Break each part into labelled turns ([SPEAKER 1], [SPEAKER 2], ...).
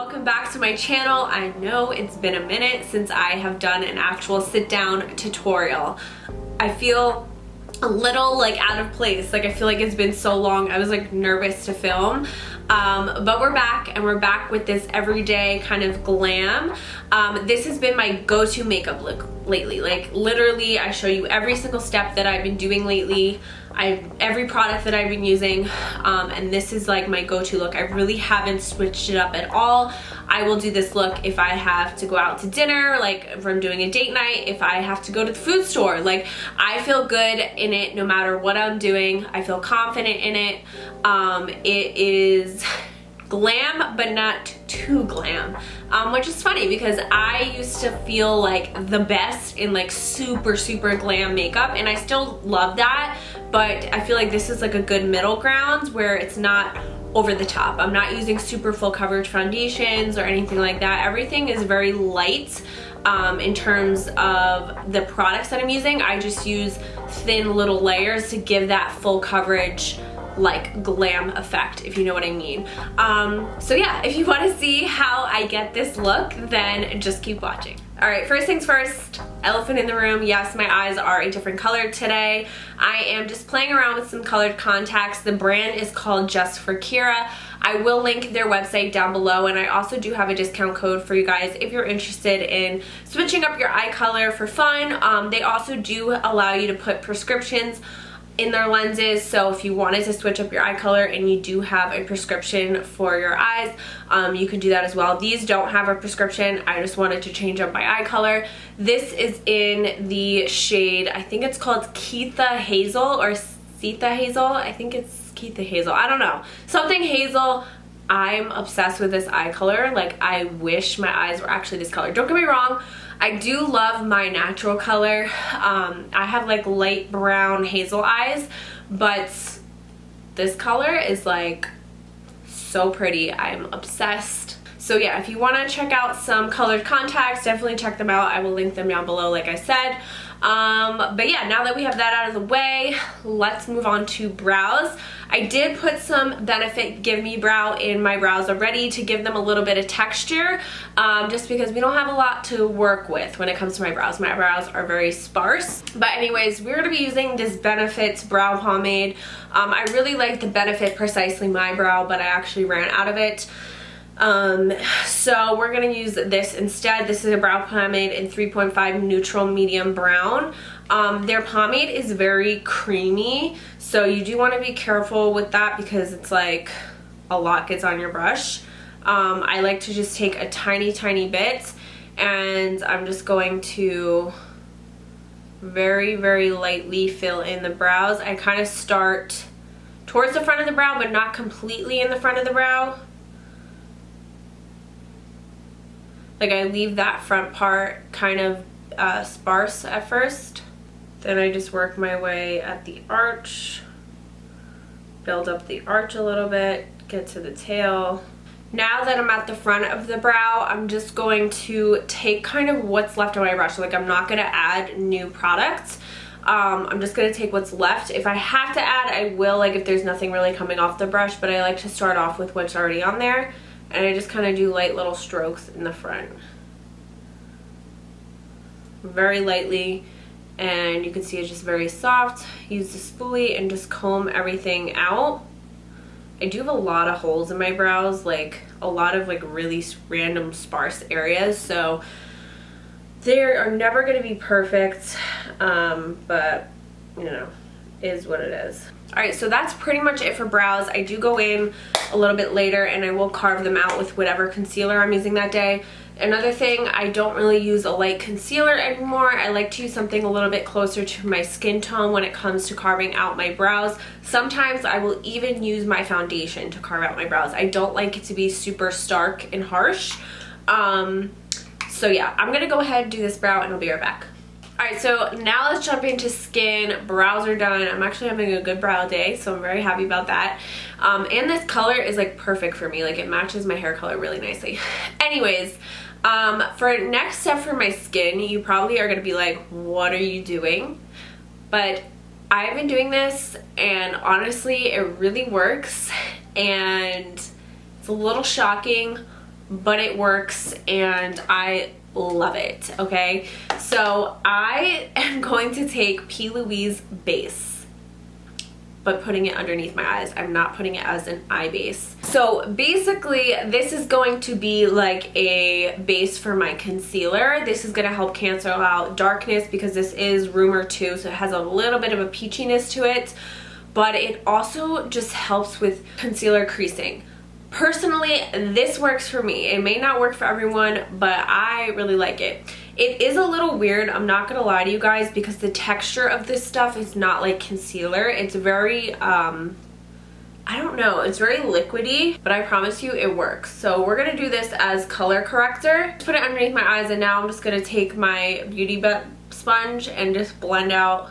[SPEAKER 1] welcome back to my channel. I know it's been a minute since I have done an actual sit-down tutorial. I feel a little like out of place, like I feel like it's been so long. I was like nervous to film, but we're back, and we're back with this everyday kind of glam. This has been my go-to makeup look lately. Like literally I show you every single step that I've been doing lately, every product that I've been using, and this is like my go-to look. I really haven't switched it up at all. I will do this look if I have to go out to dinner, like if I'm doing a date night, if I have to go to the food store. Like I feel good in it no matter what I'm doing. I feel confident in it. It is glam but not too glam, which is funny because I used to feel like the best in like super glam makeup, and I still love that, but I feel like this is like a good middle ground where it's not over the top. I'm not using super full coverage foundations or anything like that. Everything is very light in terms of the products that I'm using. I just use thin little layers to give that full coverage like glam effect, if you know what I mean. So yeah, if you want to see how I get this look, then just keep watching. Alright, first things first, elephant in the room. Yes, my eyes are a different color today. I am just playing around with some colored contacts. The brand is called Just for Kira. I will link their website down below, and I also do have a discount code for you guys if you're interested in switching up your eye color for fun. They also do allow you to put prescriptions in their lenses, so if you wanted to switch up your eye color and you do have a prescription for your eyes, you can do that as well. These don't have a prescription. I just wanted to change up my eye color. This is in the shade, I think it's called Citha Hazel or Citha Hazel. I think it's Citha Hazel. I don't know. Something hazel. I'm obsessed with this eye color. Like I wish my eyes were actually this color. Don't get me wrong. I do love my natural color. I have like light brown hazel eyes, but this color is like so pretty. I'm obsessed. So yeah, if you want to check out some colored contacts, definitely check them out. I will link them down below like I said. But yeah, now that we have that out of the way, let's move on to brows. I did put some Benefit Give Me Brow in my brows already to give them a little bit of texture, just because we don't have a lot to work with when it comes to my brows. My brows are very sparse. But anyways, we're going to be using this Benefit brow pomade. I really like the Benefit Precisely My Brow, but I actually ran out of it. So we're going to use this instead. This is a brow pomade in 3.5 neutral medium brown. Their pomade is very creamy, so you do want to be careful with that because it's like a lot gets on your brush. I like to just take a tiny bit, and I'm just going to very lightly fill in the brows. I kind of start towards the front of the brow, but not completely in the front of the brow. Like I leave that front part kind of sparse at first. Then I just work my way at the arch, build up the arch a little bit, get to the tail. Now that I'm at the front of the brow, I'm just going to take kind of what's left on my brush. Like I'm not gonna add new products. I'm just gonna take what's left. If I have to add, I will, like if there's nothing really coming off the brush, but I like to start off with what's already on there. And I just kind of do light little strokes in the front. Very lightly, and you can see it's just very soft. Use the spoolie and just comb everything out. I do have a lot of holes in my brows, like a lot of like really random sparse areas, so they are never going to be perfect, but you know, is what it is. Alright, so that's pretty much it for brows. I do go in a little bit later and I will carve them out with whatever concealer I'm using that day. Another thing, I don't really use a light concealer anymore. I like to use something a little bit closer to my skin tone when it comes to carving out my brows. Sometimes I will even use my foundation to carve out my brows. I don't like it to be super stark and harsh. So yeah, I'm going to go ahead and do this brow and I'll be right back. Alright, so now let's jump into skin. Brows are done. I'm actually having a good brow day, so I'm very happy about that. And this color is like perfect for me. Like it matches my hair color really nicely. Anyways, for next step for my skin, you probably are going to be like, what are you doing? But I've been doing this and honestly it really works, and it's a little shocking, but it works and I love it, okay? So I am going to take P. Louise base, but putting it underneath my eyes. I'm not putting it as an eye base. So basically this is going to be like a base for my concealer. This is gonna help cancel out darkness because this is Rumour 2, so it has a little bit of a peachiness to it, but it also just helps with concealer creasing. Personally, this works for me. It may not work for everyone, but I really like it. It is a little weird, I'm not gonna lie to you guys, because the texture of this stuff is not like concealer. It's very, I don't know, it's very liquidy, but I promise you it works. So we're gonna do this as color corrector. Put it underneath my eyes, and now I'm just gonna take my beauty sponge and just blend out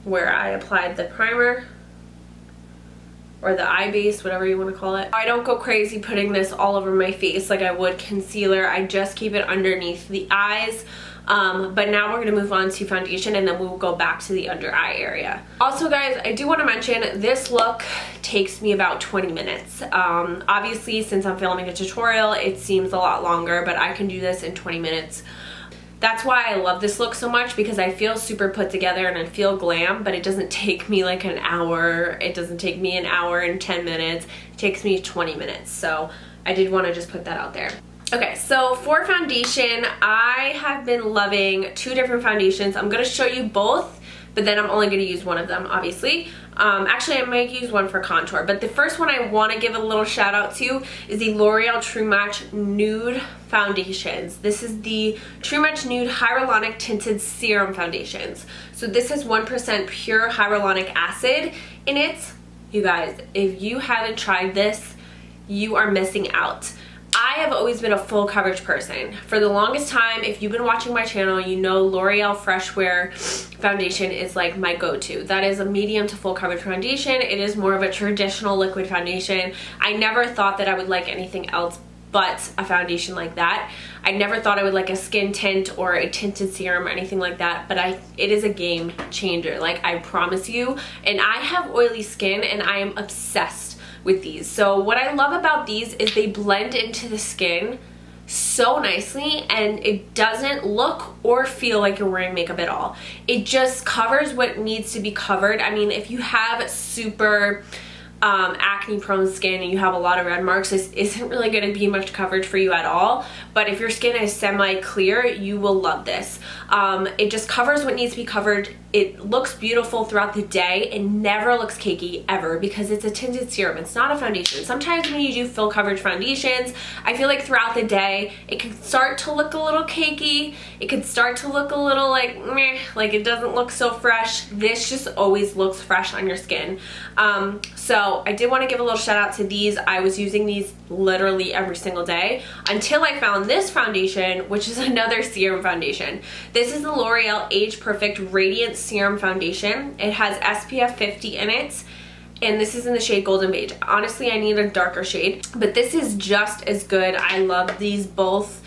[SPEAKER 1] where I applied the primer, or the eye base, whatever you want to call it. I don't go crazy putting this all over my face like I would concealer. I just keep it underneath the eyes. But now we're going to move on to foundation, and then we will go back to the under eye area. Also guys, I do want to mention this look takes me about 20 minutes. Obviously since I'm filming a tutorial it seems a lot longer, but I can do this in 20 minutes. That's why I love this look so much, because I feel super put together and I feel glam, but it doesn't take me like an hour. It doesn't take me an hour and 10 minutes. It takes me 20 minutes. So I did want to just put that out there. Okay, so for foundation, I have been loving two different foundations. I'm going to show you both, but then I'm only going to use one of them, obviously. Actually, I might use one for contour, but the first one I want to give a little shout out to is the L'Oreal True Match Nude Foundations. This is the True Match Nude Hyaluronic Tinted Serum Foundations. So this has 1% pure hyaluronic acid in it. You guys, if you haven't tried this, you are missing out. I have always been a full coverage person. For the longest time, if you've been watching my channel, you know L'Oreal Fresh Wear foundation is like my go-to. That is a medium to full coverage foundation. It is more of a traditional liquid foundation. I never thought that I would like anything else but a foundation like that. I never thought I would like a skin tint or a tinted serum or anything like that, but it is a game changer, like I promise you. And I have oily skin and I am obsessed with these. So what I love about these is they blend into the skin so nicely, and it doesn't look or feel like you're wearing makeup at all. It just covers what needs to be covered. I mean, if you have super acne prone skin and you have a lot of red marks, this isn't really going to be much coverage for you at all. But if your skin is semi clear, you will love this. It just covers what needs to be covered. It looks beautiful throughout the day. It never looks cakey ever because it's a tinted serum. It's not a foundation. Sometimes when you do full coverage foundations, I feel like throughout the day it can start to look a little cakey. It could start to look a little like meh, like it doesn't look so fresh. This just always looks fresh on your skin. So I did want to give a little shout out to these. I was using these literally every single day until I found this foundation, which is another serum foundation. This is the L'Oreal Age Perfect Radiant Serum Foundation. It has SPF 50 in it, and this is in the shade Golden Beige. Honestly, I need a darker shade, but this is just as good. I love these both.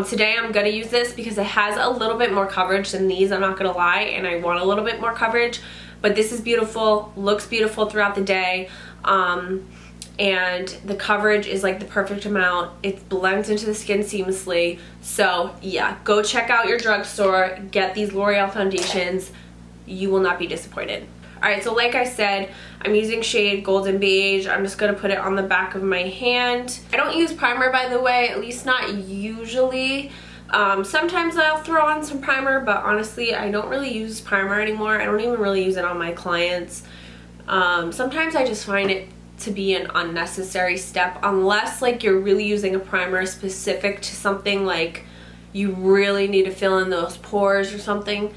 [SPEAKER 1] Today I'm gonna use this because it has a little bit more coverage than these, I'm not gonna lie, and I want a little bit more coverage. But this is beautiful, looks beautiful throughout the day, and the coverage is like the perfect amount. It blends into the skin seamlessly. So yeah, go check out your drugstore, get these L'Oreal foundations. You will not be disappointed. Alright, so like I said, I'm using shade Golden Beige. I'm just going to put it on the back of my hand. I don't use primer, by the way, at least not usually. Sometimes I'll throw on some primer, but honestly I don't really use primer anymore. I don't even really use it on my clients. Sometimes I just find it to be an unnecessary step, unless like you're really using a primer specific to something, like you really need to fill in those pores or something.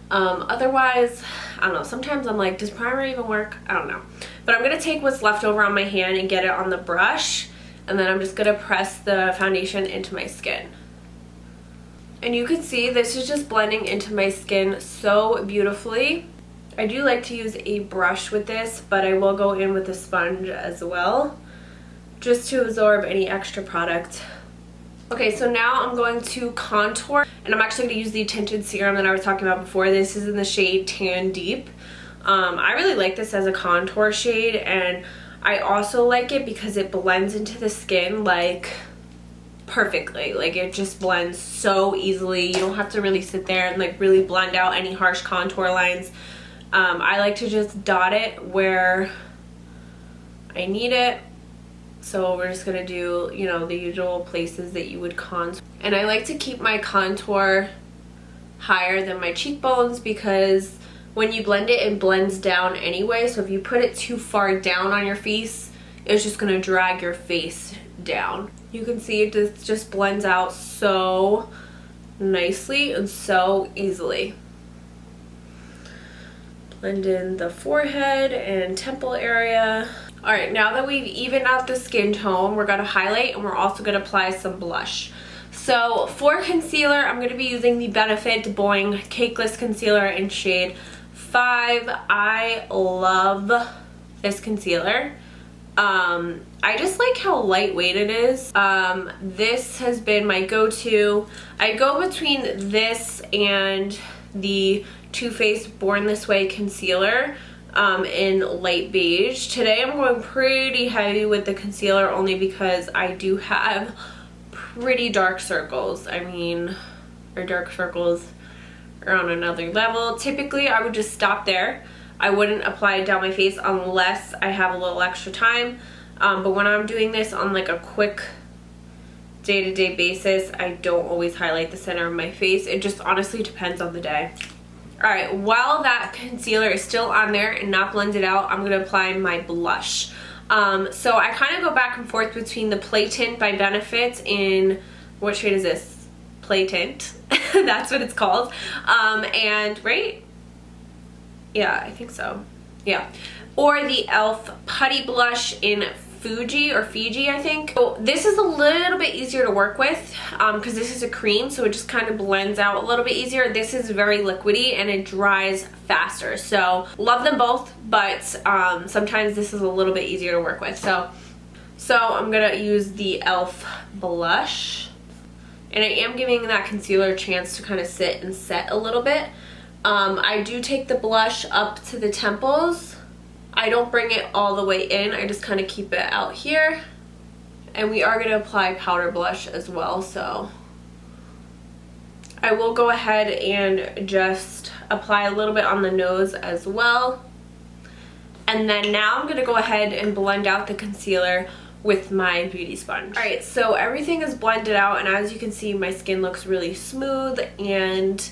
[SPEAKER 1] Otherwise, I don't know, sometimes I'm like, does primer even work? I don't know. But I'm going to take what's left over on my hand and get it on the brush, and then I'm just going to press the foundation into my skin. And you can see this is just blending into my skin so beautifully. I do like to use a brush with this, but I will go in with a sponge as well, just to absorb any extra product. Okay, so now I'm going to contour, and I'm actually going to use the tinted serum that I was talking about before. This is in the shade Tan Deep. I really like this as a contour shade, and I also like it because it blends into the skin like perfectly. Like it just blends so easily. You don't have to really sit there and like really blend out any harsh contour lines. I like to just dot it where I need it. So we're just gonna do, you know, the usual places that you would contour. And I like to keep my contour higher than my cheekbones because when you blend it, it blends down anyway. So if you put it too far down on your face, it's just gonna drag your face down. You can see it just blends out so nicely and so easily. Blend in the forehead and temple area. All right, now that we've evened out the skin tone, we're gonna highlight and we're also gonna apply some blush. So for concealer, I'm gonna be using the Benefit Boing Cakeless Concealer in shade 5. I love this concealer. I just like how lightweight it is. This has been my go-to. I go between this and the Too Faced Born This Way concealer in light beige. Today I'm going pretty heavy with the concealer only because I do have pretty dark circles. I mean, our dark circles are on another level. Typically I would just stop there. I wouldn't apply it down my face unless I have a little extra time. But when I'm doing this on like a quick day-to-day basis, I don't always highlight the center of my face. It just honestly depends on the day. Alright, while that concealer is still on there and not blended out, I'm going to apply my blush. So I kind of go back and forth between the Play Tint by Benefit in, what shade is this? Play Tint. That's what it's called. And, right? Yeah, I think so. Yeah. Or the e.l.f. Putty Blush in Fiji, I think. So this is a little bit easier to work with because this is a cream, so it just kind of blends out a little bit easier. This is very liquidy and it dries faster. So love them both, but sometimes this is a little bit easier to work with. So I'm gonna use the e.l.f. blush, and I am giving that concealer a chance to kind of sit and set a little bit. I do take the blush up to the temples. I don't bring it all the way in, I just kind of keep it out here. And we are going to apply powder blush as well, so I will go ahead and just apply a little bit on the nose as well. And then now I'm going to go ahead and blend out the concealer with my beauty sponge. Alright, so everything is blended out, and as you can see, my skin looks really smooth and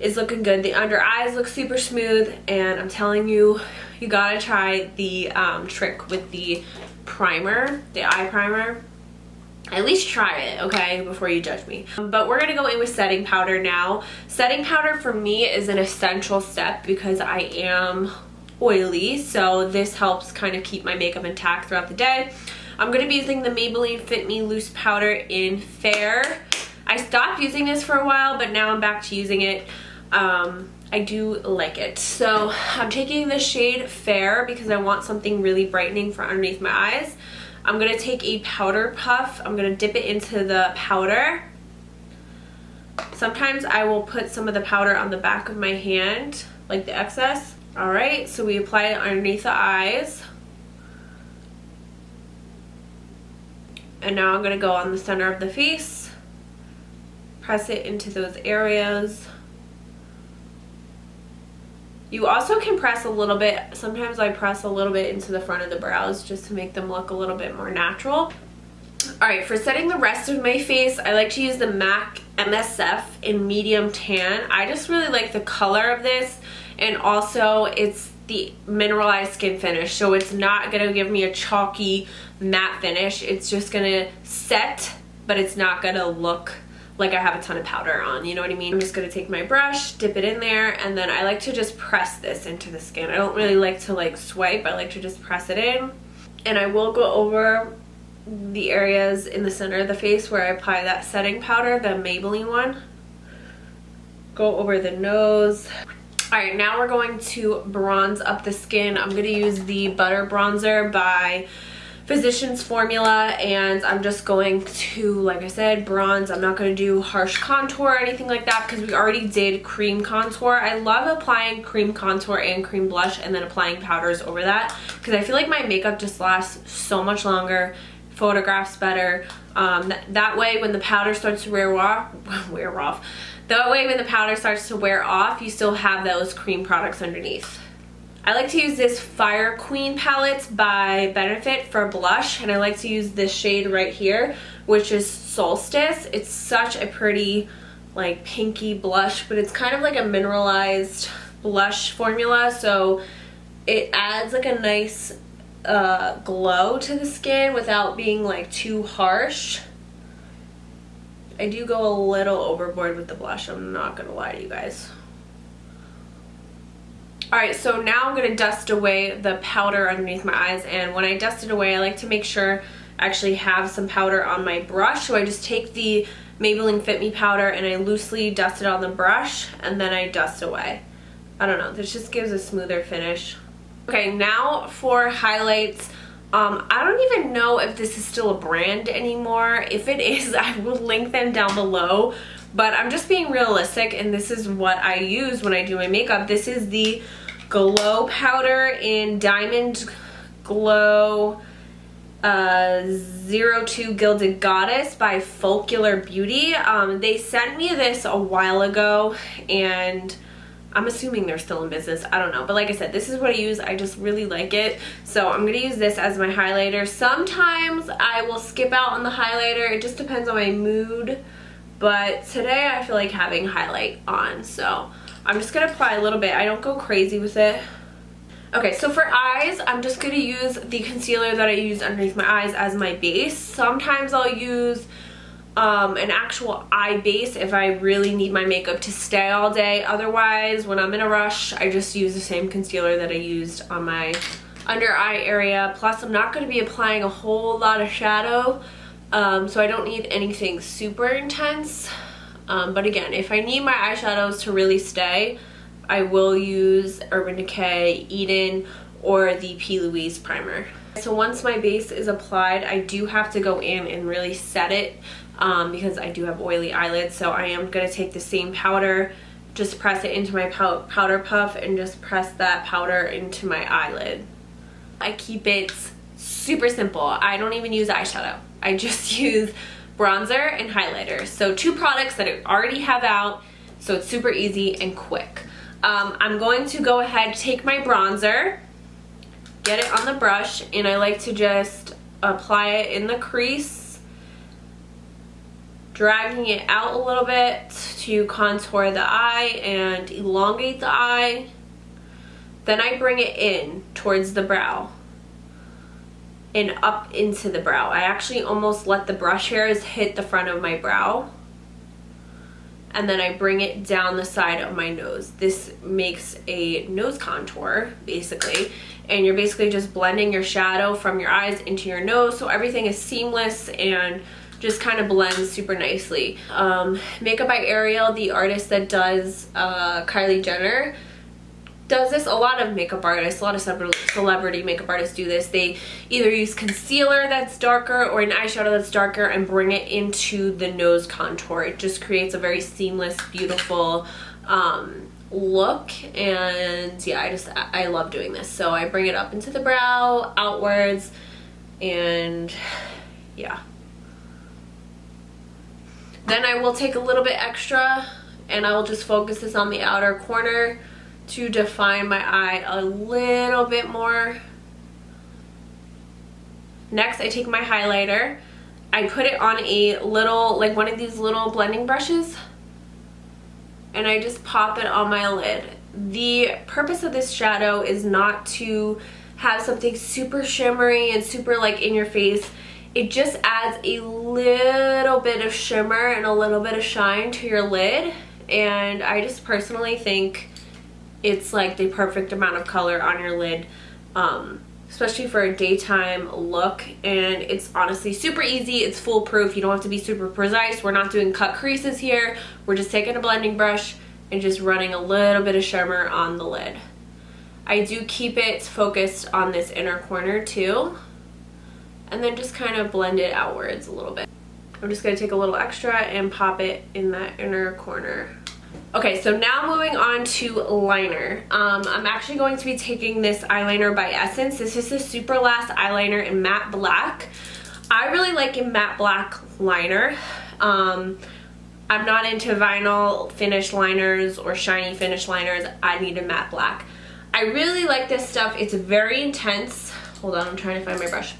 [SPEAKER 1] is looking good. The under eyes look super smooth, and I'm telling you, you gotta try the trick with the primer, the eye primer. At least try it, okay, before you judge me. But we're gonna go in with setting powder now. Setting powder for me is an essential step because I am oily, so this helps kind of keep my makeup intact throughout the day. I'm gonna be using the Maybelline Fit Me Loose Powder in Fair. I stopped using this for a while, but now I'm back to using it. I do like it. So I'm taking the shade Fair because I want something really brightening for underneath my eyes. I'm going to take a powder puff. I'm going to dip it into the powder. Sometimes I will put some of the powder on the back of my hand, like the excess. Alright, so we apply it underneath the eyes. And now I'm going to go on the center of the face. Press it into those areas. You also can press a little bit. Sometimes I press a little bit into the front of the brows just to make them look a little bit more natural. Alright, for setting the rest of my face, I like to use the MAC MSF in Medium Tan. I just really like the color of this, and also it's the mineralized skin finish, so it's not going to give me a chalky matte finish. It's just going to set, but it's not going to look like I have a ton of powder on, you know what I mean? I'm just gonna take my brush, dip it in there, and then I like to just press this into the skin. I don't really like to like swipe, I like to just press it in. And I will go over the areas in the center of the face where I apply that setting powder, the Maybelline one. Go over the nose. Alright, now we're going to bronze up the skin. I'm gonna use the Butter Bronzer by Physicians Formula, and I'm just going to, like I said, bronze. I'm not going to do harsh contour or anything like that because we already did cream contour. I love applying cream contour and cream blush and then applying powders over that because I feel like my makeup just lasts so much longer, photographs better. That way when the powder starts to wear off, that way when the powder starts to wear off, you still have those cream products underneath. I like to use this Fire Queen palette by Benefit for blush, and I like to use this shade right here, which is Solstice. It's such a pretty, like, pinky blush, but it's kind of like a mineralized blush formula, so it adds like a nice glow to the skin without being like too harsh. I do go a little overboard with the blush, I'm not gonna lie to you guys. Alright, so now I'm going to dust away the powder underneath my eyes, and when I dust it away, I like to make sure I actually have some powder on my brush. So I just take the Maybelline Fit Me powder and I loosely dust it on the brush, and then I dust away. I don't know, this just gives a smoother finish. Okay, now for highlights. I don't even know if this is still a brand anymore. If it is, I will link them down below. But I'm just being realistic, and this is what I use when I do my makeup. This is the Glow powder in Diamond Glow 02 Gilded Goddess by Folklore Beauty. They sent me this a while ago, and I'm assuming they're still in business. I don't know. But like I said, this is what I use. I just really like it. So I'm going to use this as my highlighter. Sometimes I will skip out on the highlighter. It just depends on my mood. But today I feel like having highlight on, so I'm just going to apply a little bit. I don't go crazy with it. Okay, so for eyes, I'm just going to use the concealer that I use underneath my eyes as my base. Sometimes I'll use an actual eye base if I really need my makeup to stay all day. Otherwise, when I'm in a rush, I just use the same concealer that I used on my under eye area. Plus, I'm not going to be applying a whole lot of shadow. So I don't need anything super intense, but again, if I need my eyeshadows to really stay, I will use Urban Decay, Eden, or the P. Louise primer. So once my base is applied, I do have to go in and really set it because I do have oily eyelids, so I am going to take the same powder, just press it into my powder puff, and just press that powder into my eyelid. I keep it super simple. I don't even use eyeshadow. I just use bronzer and highlighter. So 2 products that I already have out, so it's super easy and quick. I'm going to go ahead, take my bronzer, get it on the brush, and I like to just apply it in the crease, dragging it out a little bit to contour the eye and elongate the eye. Then I bring it in towards the brow and up into the brow. I actually almost let the brush hairs hit the front of my brow, and then I bring it down the side of my nose. This makes a nose contour basically, and you're basically just blending your shadow from your eyes into your nose, so everything is seamless and just kind of blends super nicely. Makeup by Ariel, the artist that does Kylie Jenner, does this. A lot of makeup artists, a lot of celebrity makeup artists do this. They either use concealer that's darker or an eyeshadow that's darker and bring it into the nose contour. It just creates a very seamless, beautiful look, and yeah, I love doing this. So I bring it up into the brow, outwards, and yeah. Then I will take a little bit extra and I will just focus this on the outer corner to define my eye a little bit more. Next, I take my highlighter. I put it on a little, like one of these little blending brushes, and I just pop it on my lid. The purpose of this shadow is not to have something super shimmery and super like in your face. It just adds a little bit of shimmer and a little bit of shine to your lid, and I just personally think it's like the perfect amount of color on your lid, especially for a daytime look. And it's honestly super easy. It's foolproof. You don't have to be super precise. We're not doing cut creases here. We're just taking a blending brush and just running a little bit of shimmer on the lid. I do keep it focused on this inner corner too. and then just kind of blend it outwards a little bit. I'm just going to take a little extra and pop it in that inner corner. Okay, so now moving on to liner. I'm actually going to be taking this eyeliner by Essence. This is the Super Last eyeliner in matte black. I really like a matte black liner. I'm not into vinyl finish liners or shiny finish liners. I need a matte black. I really like this stuff. It's very intense. Hold on, I'm trying to find my brush.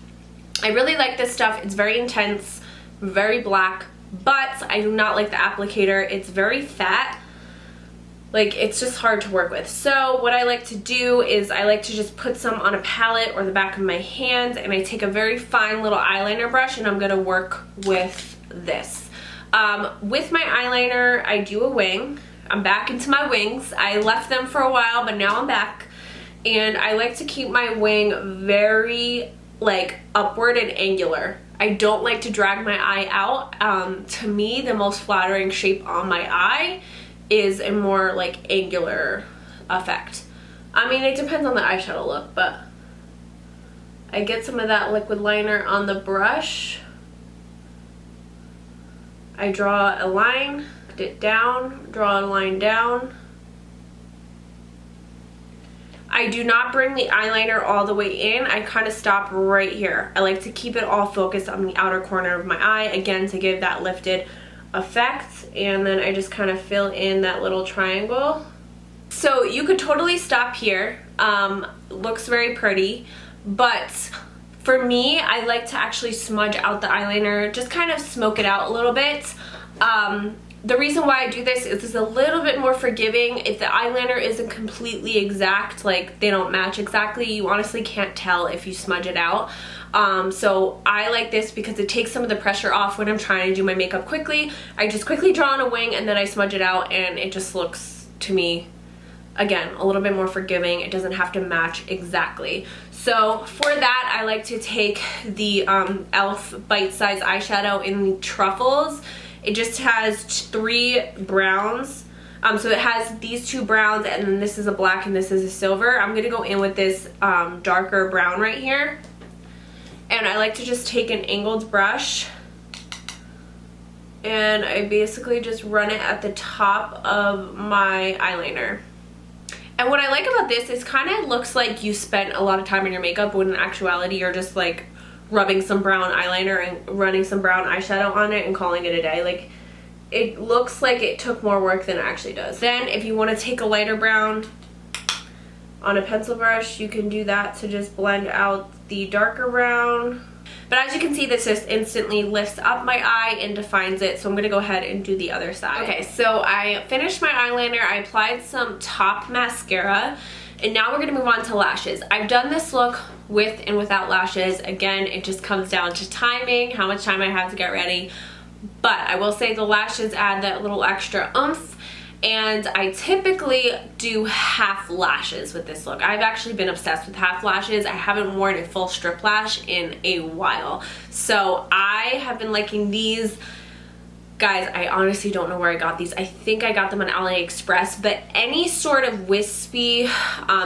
[SPEAKER 1] I really like this stuff. It's very intense, very black, but I do not like the applicator. It's very fat. Like, it's just hard to work with. So what I like to do is I like to just put some on a palette or the back of my hand, and I take a very fine little eyeliner brush and I'm gonna work with this. With my eyeliner, I do a wing. I'm back into my wings. I left them for a while, but now I'm back. And I like to keep my wing very, like, upward and angular. I don't like to drag my eye out. To me, the most flattering shape on my eye is a more like angular effect. I mean, it depends on the eyeshadow look, but I get some of that liquid liner on the brush. I draw a line, put it down, draw a line down. I do not bring the eyeliner all the way in. I kind of stop right here. I like to keep it all focused on the outer corner of my eye, again, to give that lifted effect. And then I just kind of fill in that little triangle. So you could totally stop here. Looks very pretty, but for me, I like to actually smudge out the eyeliner, just kind of smoke it out a little bit. The reason why I do this is it's a little bit more forgiving. If the eyeliner isn't completely exact, like they don't match exactly, you honestly can't tell if you smudge it out. So I like this because it takes some of the pressure off when I'm trying to do my makeup quickly. I just quickly draw on a wing and then I smudge it out, and it just looks, to me, again, a little bit more forgiving. It doesn't have to match exactly. So for that, I like to take the e.l.f. bite-size eyeshadow in the Truffles. It just has 3 browns. So it has these 2 browns, and then this is a black and this is a silver. I'm going to go in with this darker brown right here. And I like to just take an angled brush, and I basically just run it at the top of my eyeliner. And what I like about this is kind of looks like you spent a lot of time on your makeup when in actuality you're just like rubbing some brown eyeliner and running some brown eyeshadow on it and calling it a day. Like, it looks like it took more work than it actually does. Then if you want to take a lighter brown on a pencil brush, you can do that to just blend out the darker brown. But as you can see, this just instantly lifts up my eye and defines it. So I'm going to go ahead and do the other side. Okay, so I finished my eyeliner. I applied some top mascara. And now we're going to move on to lashes. I've done this look with and without lashes. Again, it just comes down to timing, how much time I have to get ready. But I will say the lashes add that little extra oomph. And I typically do half lashes with this look. I've actually been obsessed with half lashes. I haven't worn a full strip lash in a while. So I have been liking these. Guys, I honestly don't know where I got these. I think I got them on AliExpress, but any sort of wispy,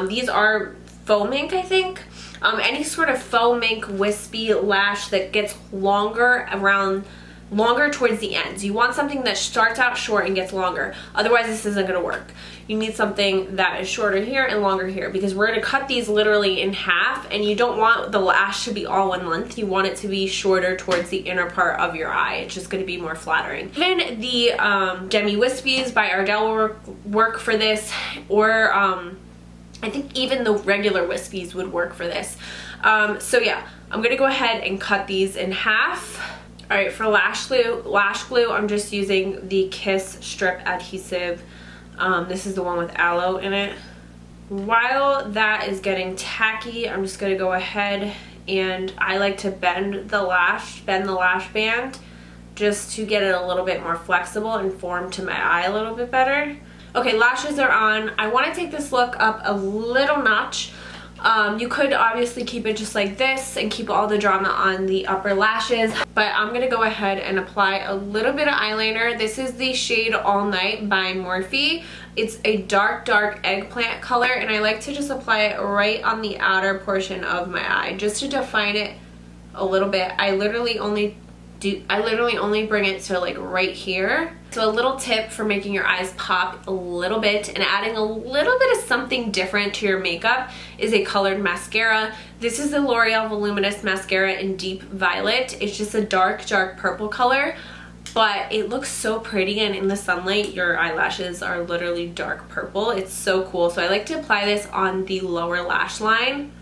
[SPEAKER 1] these are faux mink, I think. Any sort of faux mink wispy lash that gets longer towards the ends. You want something that starts out short and gets longer. Otherwise, this isn't gonna work. You need something that is shorter here and longer here, because we're gonna cut these literally in half, and you don't want the lash to be all one length. You want it to be shorter towards the inner part of your eye. It's just gonna be more flattering. Even the Demi Wispies by Ardell will work for this, or I think even the regular Wispies would work for this. So yeah, I'm gonna go ahead and cut these in half. All right, for lash glue, I'm just using the Kiss Strip Adhesive. This is the one with aloe in it. While that is getting tacky, I'm just gonna go ahead and I like to bend the lash band just to get it a little bit more flexible and form to my eye a little bit better. Okay, lashes are on. I wanna take this look up a little notch. You could obviously keep it just like this and keep all the drama on the upper lashes, but I'm gonna go ahead and apply a little bit of eyeliner. This is the shade All Night by Morphe. It's a dark eggplant color, and I like to just apply it right on the outer portion of my eye just to define it a little bit. I literally only bring it to like right here. So a little tip for making your eyes pop a little bit and adding a little bit of something different to your makeup is a colored mascara. This is the L'Oreal Voluminous mascara in Deep Violet. It's just a dark purple color, but it looks so pretty, and in the sunlight your eyelashes are literally dark purple. It's so cool. So I like to apply this on the lower lash line.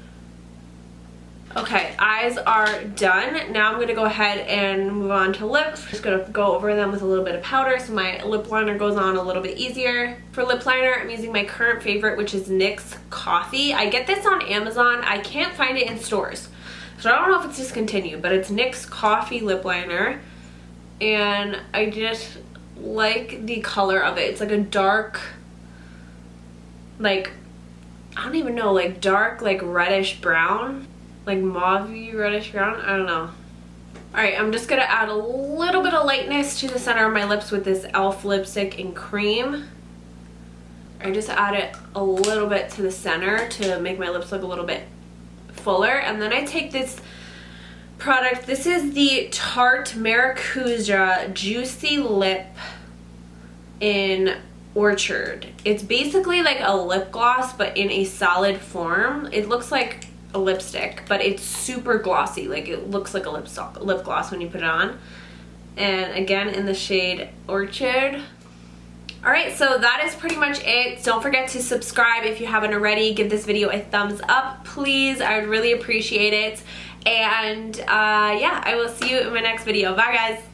[SPEAKER 1] Okay, eyes are done. Now I'm going to go ahead and move on to lips. Just going to go over them with a little bit of powder so my lip liner goes on a little bit easier. For lip liner, I'm using my current favorite, which is NYX Coffee. I get this on Amazon. I can't find it in stores, so I don't know if it's discontinued, but it's NYX Coffee lip liner. And I just like the color of it. It's like a dark, like, I don't even know, like dark, like reddish brown. Like mauve-y reddish brown, I don't know. Alright, I'm just gonna add a little bit of lightness to the center of my lips with this e.l.f. lipstick in Cream. I just add it a little bit to the center to make my lips look a little bit fuller. And then I take this product. This is the Tarte Maracuja Juicy Lip in Orchird. It's basically like a lip gloss, but in a solid form. It looks like a lipstick, but it's super glossy. Like, it looks like a lip gloss when you put it on. And again, in the shade Orchid. Alright, so that is pretty much it. Don't forget to subscribe if you haven't already. Give this video a thumbs up, please. I would really appreciate it. And yeah, I will see you in my next video. Bye, guys.